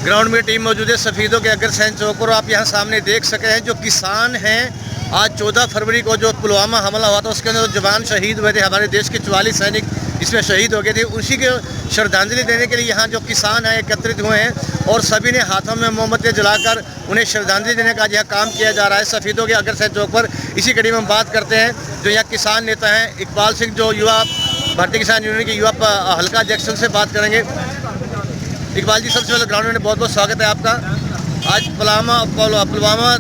Ground में team मौजूद है सफ़ीदों के अग्रसेन चौक पर। आप यहाँ सामने देख सके हैं जो किसान हैं, आज 14 फरवरी को जो पुलवामा हमला हुआ था उसके अंदर जवान शहीद हुए थे, हमारे देश के 44 सैनिक इसमें शहीद हो गए थे। उसी के श्रद्धांजलि देने के लिए यहाँ जो किसान हैं एकत्रित हुए हैं और सभी ने हाथों में मोमबत्तियाँ जलाकर उन्हें श्रद्धांजलि देने का यहाँ काम किया जा रहा है सफ़ीदों के अग्रसेन चौक पर। इसी कड़ी में हम बात करते हैं जो यहाँ किसान नेता हैं इकबाल सिंह, जो युवा भारतीय किसान यूनियन के युवा हल्का अध्यक्ष से बात करेंगे। इकबाल जी, सबसे पहले ग्राउंड में बहुत बहुत स्वागत है आपका। आज पुलवामा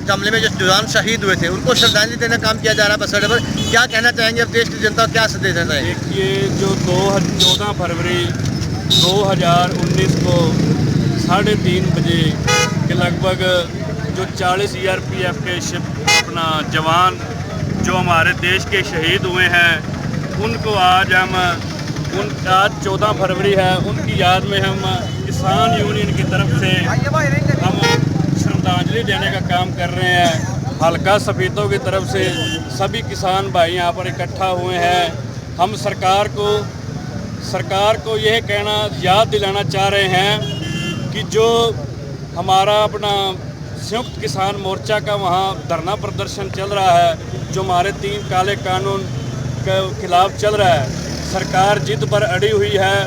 हमले में जो जवान शहीद हुए थे उनको श्रद्धांजलि देने का काम किया जा रहा है बस अड्डे पर, क्या कहना चाहेंगे अब देश की जनता को, क्या संदेश देना चाहेंगे? देखिए, जो 14 फरवरी 2019 को 3:30 बजे के लगभग जो 40 CRPF के अपना जवान जो हमारे देश के शहीद हुए हैं उनको आज आज 14 फरवरी है, उनकी याद में हम किसान यूनियन की तरफ से हम श्रद्धांजलि देने का काम कर रहे हैं। हल्का सफ़ीदों की तरफ से सभी किसान भाई यहाँ पर इकट्ठा हुए हैं। हम सरकार को यह कहना याद दिलाना चाह रहे हैं कि जो हमारा अपना संयुक्त किसान मोर्चा का वहाँ धरना प्रदर्शन चल रहा है, जो हमारे 3 काले कानून के खिलाफ चल रहा है, सरकार जिद पर अड़ी हुई है।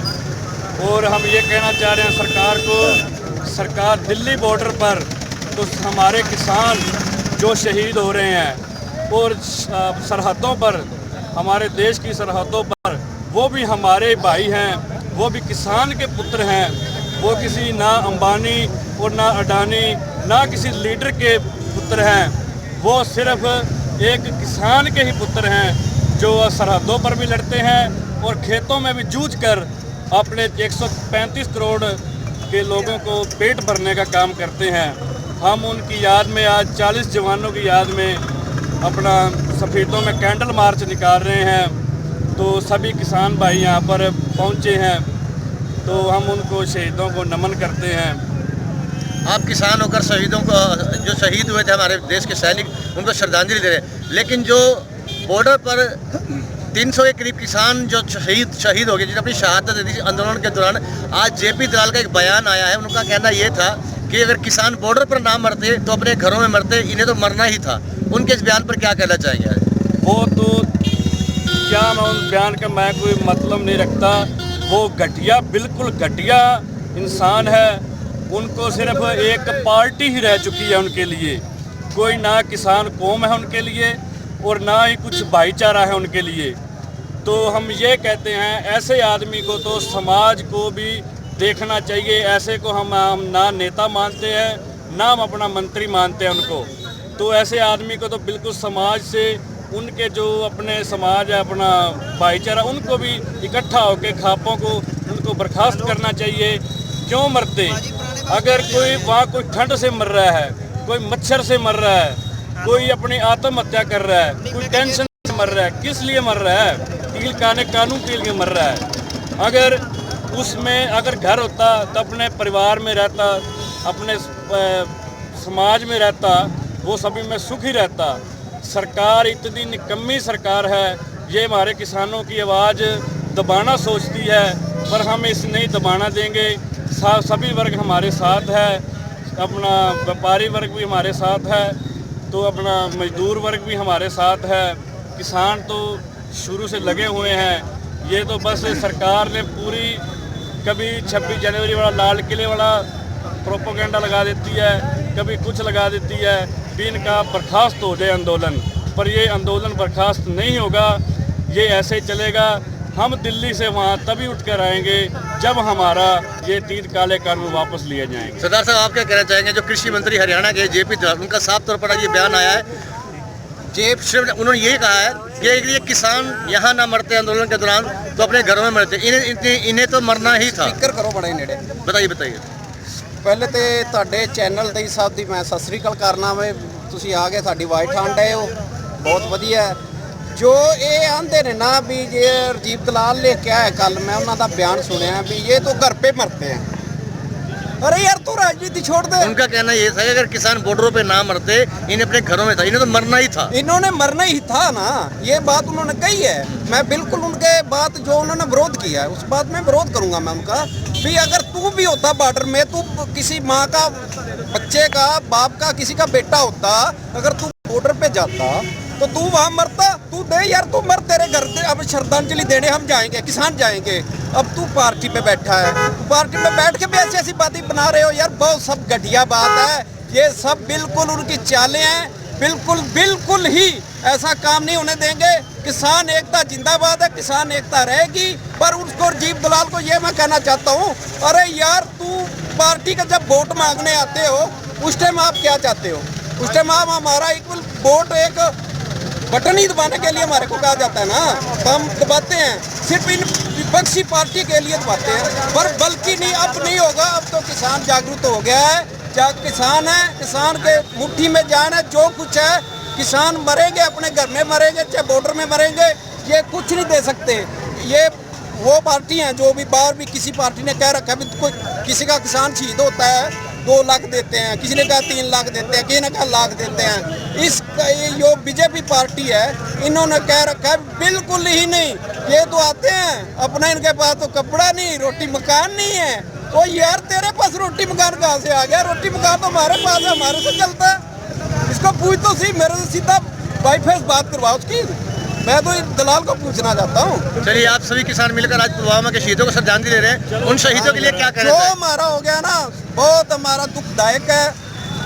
और हम ये कहना चाह रहे हैं सरकार को, सरकार दिल्ली बॉर्डर पर तो हमारे किसान जो शहीद हो रहे हैं और सरहदों पर, हमारे देश की सरहदों पर, वो भी हमारे भाई हैं, वो भी किसान के पुत्र हैं। वो किसी ना अंबानी और ना अडानी ना किसी लीडर के पुत्र हैं, वो सिर्फ एक किसान के ही पुत्र हैं जो सरहदों पर भी लड़ते हैं और खेतों में भी जूझ कर अपने 135 करोड़ के लोगों को पेट भरने का काम करते हैं। हम उनकी याद में आज 40 जवानों की याद में अपना सफ़ीदों में कैंडल मार्च निकाल रहे हैं। तो सभी किसान भाई यहाँ पर पहुँचे हैं, तो हम उनको शहीदों को नमन करते हैं। आप किसान होकर शहीदों को, जो शहीद हुए थे हमारे देश के सैनिक, उनको श्रद्धांजलि दे रहे हैं, लेकिन जो बॉर्डर पर 300 के करीब किसान जो शहीद हो गए, जिन्होंने अपनी शहादत दे दी आंदोलन के दौरान, आज JP दलाल का एक बयान आया है। उनका कहना ये था कि अगर किसान बॉर्डर पर ना मरते तो अपने घरों में मरते, इन्हें तो मरना ही था। उनके इस बयान पर क्या कहना चाहेंगे? वो तो क्या, मैं उस बयान का मैं कोई मतलब नहीं रखता। वो घटिया, बिल्कुल घटिया इंसान है। उनको सिर्फ एक पार्टी ही रह चुकी है उनके लिए, कोई ना किसान कौम है उनके लिए और ना ही कुछ भाईचारा है उनके लिए। तो हम ये कहते हैं ऐसे आदमी को तो समाज को भी देखना चाहिए। ऐसे को हम ना नेता मानते हैं ना हम अपना मंत्री मानते हैं उनको। तो ऐसे आदमी को तो बिल्कुल समाज से, उनके जो अपने समाज है, अपना भाईचारा, उनको भी इकट्ठा होकर खापों को उनको बर्खास्त करना चाहिए। क्यों मरते? अगर कोई वहाँ कोई ठंड से मर रहा है, कोई मच्छर से मर रहा है, कोई अपनी आत्महत्या कर रहा है, कोई टेंशन से मर रहा है, किस लिए मर रहा है? कानून के लिए मर रहा है। अगर उसमें अगर घर होता तो अपने परिवार में रहता, अपने समाज में रहता, वो सभी में सुखी रहता। सरकार इतनी निकम्मी सरकार है, ये हमारे किसानों की आवाज़ दबाना सोचती है, पर हम इसे नहीं दबाना देंगे। सभी वर्ग हमारे साथ है, अपना व्यापारी वर्ग भी हमारे साथ है, तो अपना मजदूर वर्ग भी हमारे साथ है। किसान तो शुरू से लगे हुए हैं। ये तो बस सरकार ने पूरी, कभी 26 जनवरी वाला लाल किले वाला प्रोपोगेंडा लगा देती है, कभी कुछ लगा देती है भी इनका बर्खास्त हो जाए आंदोलन, पर ये आंदोलन बर्खास्त नहीं होगा, ये ऐसे चलेगा। हम दिल्ली से वहाँ तभी उठ कर आएंगे जब हमारा ये 3 काले कानून वापस लिए जाएंगे। सरदार साहब, आप क्या कहना चाहेंगे? जो कृषि मंत्री हरियाणा के JP दलाल, उनका साफ तौर पर ये बयान आया है, उन्होंने ये कहा है कि ये किसान यहाँ ना मरते आंदोलन के दौरान तो अपने घरों में मरते, इन्हें तो मरना ही था। स्पीकर करो बड़े नेड़े। बताइए। पहले तो ਤੁਹਾਡੇ ਚੈਨਲ ਤੇ ਸਾਹਿਬ ਦੀ ਮੈਂ ਸਤਿ ਸ੍ਰੀ ਅਕਾਲ ਕਰਨਾ ਵੇ। ਤੁਸੀਂ ਆ ਕੇ ਸਾਡੀ ਵਾਈਟ ਠੰਡ ਹੋ, ਬਹੁਤ ਵਧੀਆ। ਜੋ ਇਹ ਆਂਦੇ ਨੇ ਨਾ ਵੀ ਜੇ राजीव दलाल लिख के आया, कल मैं उन्हों का बयान सुनिया भी ये तो घर पे मरते हैं। अरे यार तू राजनीति छोड़ दे। उनका कहना ये था कि अगर किसान बॉर्डरों पे ना मरते, इन्हें अपने घरों में था, इन्हें तो मरना ही था। इन्होंने मरना ही था ना, ये बात उन्होंने कही है। मैं बिल्कुल उनके बात जो उन्होंने विरोध किया है उस बात में विरोध करूंगा मैं उनका। भी अगर तू भी होता बॉर्डर में, तू किसी माँ का, बच्चे का, बाप का, किसी का बेटा होता, अगर तू बॉर्डर पे जाता तो तू वहाँ मरता। तू दे यार, तू मर, तेरे घर दे। अब श्रद्धांजलि देने हम जाएंगे, किसान जाएंगे। अब तू पार्टी पे बैठा है, पार्टी पे बैठ के भी ऐसी ऐसी बातें बना रहे हो यार, बहुत सब घटिया बात है। ये सब बिल्कुल उनकी चालें हैं, बिल्कुल बिल्कुल ही ऐसा काम नहीं होने देंगे। किसान एकता जिंदाबाद है, किसान एकता रहेगी। पर उसको राजीव दलाल को ये मैं कहना चाहता हूँ, अरे यार तू पार्टी का जब वोट मांगने आते हो उस टाइम आप क्या चाहते हो? उस टाइम आप हमारा एक वोट एक बटन ही दबाने के लिए हमारे को कहा जाता है ना, तो हम दबाते हैं, सिर्फ इन विपक्षी पार्टी के लिए दबाते हैं। पर बल्कि नहीं, अब नहीं होगा। अब तो किसान जागरूक हो गया है, किसान है, किसान के मुट्ठी में जान है। जो कुछ है किसान मरेंगे, अपने घर में मरेंगे, चाहे बॉर्डर में मरेंगे, ये कुछ नहीं दे सकते। ये वो पार्टी हैं जो भी बाहर भी किसी पार्टी ने कह रखा है भी कोई किसी का किसान शहीद होता है 2 लाख देते हैं, किसी ने कहा 3 लाख देते हैं, किसी ने कहा लाख देते हैं। इस जो बीजेपी पार्टी है इन्होंने कह रखा है बिल्कुल ही नहीं। ये तो आते हैं अपना, इनके पास तो कपड़ा नहीं, रोटी मकान नहीं है। तो यार तेरे पास रोटी मकान कहाँ से आ गया? रोटी मकान तो हमारे पास है, हमारे से चलता है। इसको पूछ तो सी, मेरे से सीधा बाई फेस बात करवाओ उसकी। मैं तो दलाल को पूछना चाहता हूँ। चलिए, आप सभी किसान मिलकर आज पुलवामा के शहीदों को श्रद्धांजलि दे रहे हैं। उन शहीदों के लिए क्या कहना जो चाहेंगे? हमारा हो गया ना, बहुत हमारा दुखदायक है,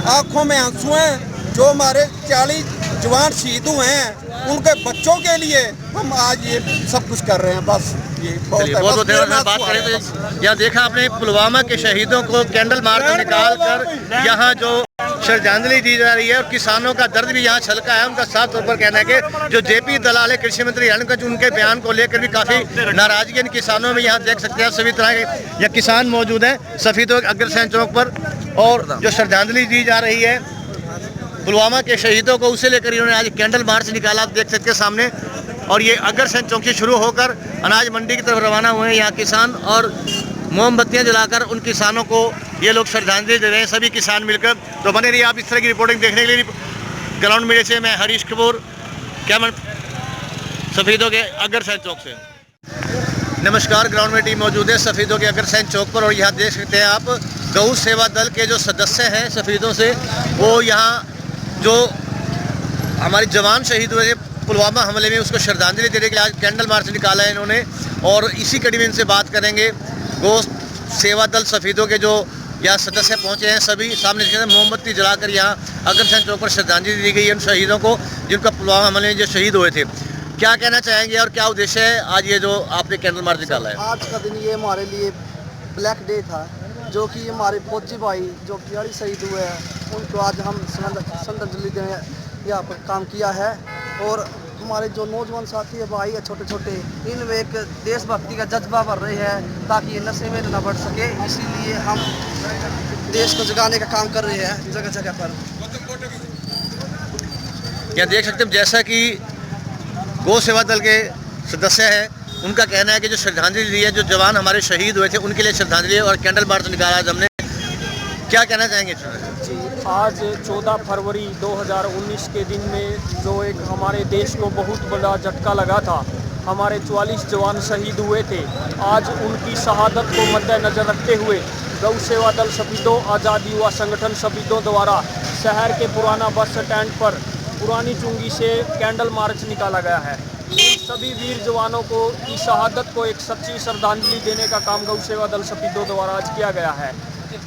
आंखों में आंसू हैं। जो हमारे 40 जवान शहीद हुए हैं, उनके बच्चों के लिए हम आज ये सब कुछ कर रहे हैं। बस ये बहुत है। बहुत बस देर मेरे में बात करें तो यहाँ देखा आपने पुलवामा के शहीदों को कैंडल मार्च निकाल कर यहाँ जो श्रद्धांजलि दी जा रही है, और किसानों का दर्द भी यहाँ छलका है। उनका साफ तौर पर कहना है कि जो जेपी दलाल है, कृषि मंत्री हरियाणा, उनके बयान को लेकर भी काफी नाराजगी इन किसानों में। यहाँ देख सकते हैं सभी तरह के ये किसान मौजूद हैं सफीदों अग्रसेन चौक पर, और जो श्रद्धांजलि दी जा रही है पुलवामा के शहीदों को, उसे लेकर इन्होंने आज कैंडल मार्च निकाला, आप देख सकते हैं सामने। और ये अग्रसेन चौक से शुरू होकर अनाज मंडी की तरफ रवाना हुए हैं यहाँ किसान, और मोमबत्तियां जलाकर उन किसानों को ये लोग श्रद्धांजलि दे रहे हैं, सभी किसान मिलकर। तो बने रहिए आप इस तरह की रिपोर्टिंग देखने के लिए। ग्राउंड मीडिया से मैं हरीश कपूर, कैमरा सफीदों के अग्रसेन चौक से। नमस्कार, ग्राउंड में टीम मौजूद है सफीदों के अग्रसेन चौक पर, और यहाँ देख सकते हैं आप गौ सेवा दल के जो सदस्य हैं सफीदों से, वो यहाँ जो हमारे जवान शहीद हुए पुलवामा हमले में उसको श्रद्धांजलि देने के लिए आज कैंडल मार्च निकाला है इन्होंने। और इसी कड़ी में इनसे बात करेंगे। गौ सेवा दल सफीदों के जो यहाँ सदस्य पहुँचे हैं, सभी सामने मोमबत्ती जलाकर यहाँ अग्रसेन चौक पर श्रद्धांजलि दी गई है उन शहीदों को जिनका पुलवामा हमले में जो शहीद हुए थे। क्या कहना चाहेंगे और क्या उद्देश्य है आज ये जो आपने कैंडल मार्च निकाला है? आज का दिन ये हमारे लिए ब्लैक डे था, जो कि हमारे फौजी भाई जो कि शहीद हुए हैं उनको आज हम श्रद्धांजलि देने यहाँ पर काम किया है। और हमारे जो नौजवान साथी है, भाई है छोटे छोटे, इनमें एक देशभक्ति का जज्बा बढ़ रही है ताकि ये नशे में न बढ़ सके। इसीलिए हम देश को जगाने का काम कर रहे हैं जगह जगह पर। यहाँ देख सकते हैं जैसा कि गौ सेवा दल के सदस्य हैं, उनका कहना है कि जो श्रद्धांजलि दी है, जो जवान हमारे शहीद हुए थे उनके लिए श्रद्धांजलि और कैंडल मार्च निकाला आज हमने। क्या कहना चाहेंगे? जी, आज 14 फरवरी 2019 के दिन में जो एक हमारे देश को बहुत बड़ा झटका लगा था, हमारे 44 जवान शहीद हुए थे। आज उनकी शहादत को मद्देनजर रखते हुए गौ सेवा दल सफीदों आज़ाद युवा संगठन सफीदों द्वारा शहर के पुराना बस स्टैंड पर पुरानी चुंगी से कैंडल मार्च निकाला गया है। इन सभी वीर जवानों को की शहादत को एक सच्ची श्रद्धांजलि देने का काम गौ सेवा दल सफीदों द्वारा आज किया गया है।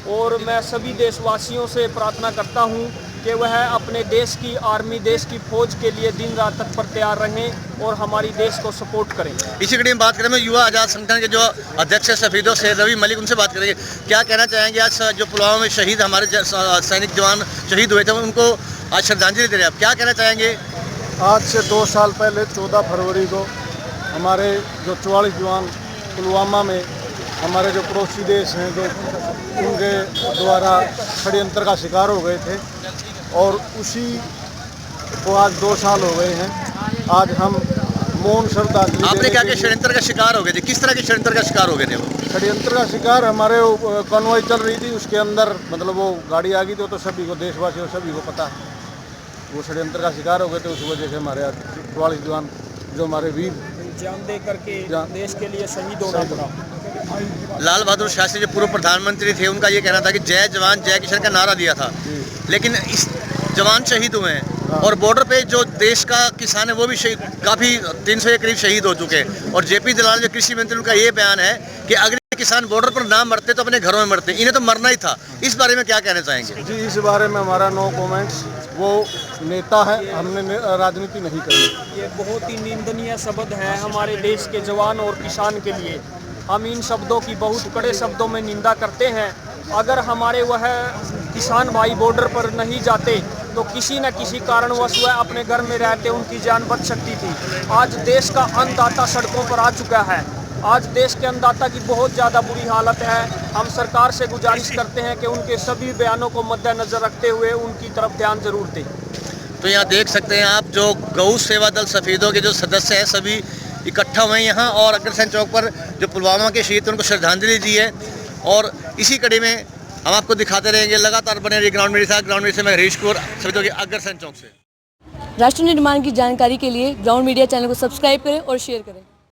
और मैं सभी देशवासियों से प्रार्थना करता हूं कि वह अपने देश की आर्मी, देश की फौज के लिए दिन रात तत्पर तैयार रहें और हमारी देश को सपोर्ट करें। इसी कड़ी में बात करें, मैं युवा आज़ाद संगठन के जो अध्यक्ष है सफीदों से रवि मलिक, उनसे बात करेंगे। क्या कहना चाहेंगे आज जो पुलवामा में शहीद हमारे सैनिक जवान शहीद हुए थे उनको आज श्रद्धांजलि दे रहे हैं, आप क्या कहना चाहेंगे? आज से 2 साल पहले 14 फरवरी को हमारे जो 44 जवान पुलवामा में हमारे जो पड़ोसी देश हैं जो उनके द्वारा षड्यंत्र का शिकार हो गए थे, और उसी को आज 2 साल हो गए हैं। आज हम मौन श्रद्धांजलि। आपने क्या षड्यंत्र का शिकार हो गए थे? किस तरह के षड्यंत्र का शिकार हो गए थे वो? षड्यंत्र का शिकार हमारे कॉन्वॉय चल रही थी, उसके अंदर मतलब वो गाड़ी आ गई तो सभी को, देशवासियों सभी को पता है वो षड्यंत्र का शिकार हो गए थे। उस वजह से हमारे 44 जवान जो हमारे वीर जान दे करके देश के लिए शहीद होना पड़ा। लाल बहादुर शास्त्री जो पूर्व प्रधानमंत्री थे, उनका ये कहना था कि जय जवान जय किसान का नारा दिया था, लेकिन इस जवान शहीद हुए हैं और बॉर्डर पे जो देश का किसान है वो भी शहीद, काफ़ी 300 के करीब शहीद हो चुके हैं। और जेपी दलाल जो कृषि मंत्री, उनका ये बयान है कि अगर किसान बॉर्डर पर ना मरते तो अपने घरों में मरते, इन्हें तो मरना ही था। इस बारे में क्या कहना चाहेंगे? जी, इस बारे में हमारा नो कमेंट्स। वो नेता है, हमने राजनीति नहीं करनी। ये बहुत ही निंदनीय शब्द है हमारे देश के जवान और किसान के लिए। हम इन शब्दों की बहुत कड़े शब्दों में निंदा करते हैं। अगर हमारे वह किसान भाई बॉर्डर पर नहीं जाते तो किसी न किसी कारणवश वह अपने घर में रहते, उनकी जान बच सकती थी। आज देश का अन्नदाता सड़कों पर आ चुका है। आज देश के अन्नदाता की बहुत ज़्यादा बुरी हालत है। हम सरकार से गुजारिश करते हैं कि उनके सभी बयानों को मद्देनज़र रखते हुए उनकी तरफ ध्यान जरूर दें। तो यहाँ देख सकते हैं आप, जो गौ सेवा दल सफ़ेदों के जो सदस्य हैं सभी इकट्ठा हुए हैं यहाँ, और अग्रसेन चौक पर जो पुलवामा के शहीद उनको श्रद्धांजलि दी है। और इसी कड़ी में हम आपको दिखाते रहेंगे, लगातार बने रहिए ग्राउंड मेरे साथ। ग्राउंड मेरे से मैं हरीश कुमार, सफ़ेदों के अग्रसेन चौक से। राष्ट्र निर्माण की जानकारी के लिए ग्राउंड मीडिया चैनल को सब्सक्राइब करें और शेयर करें।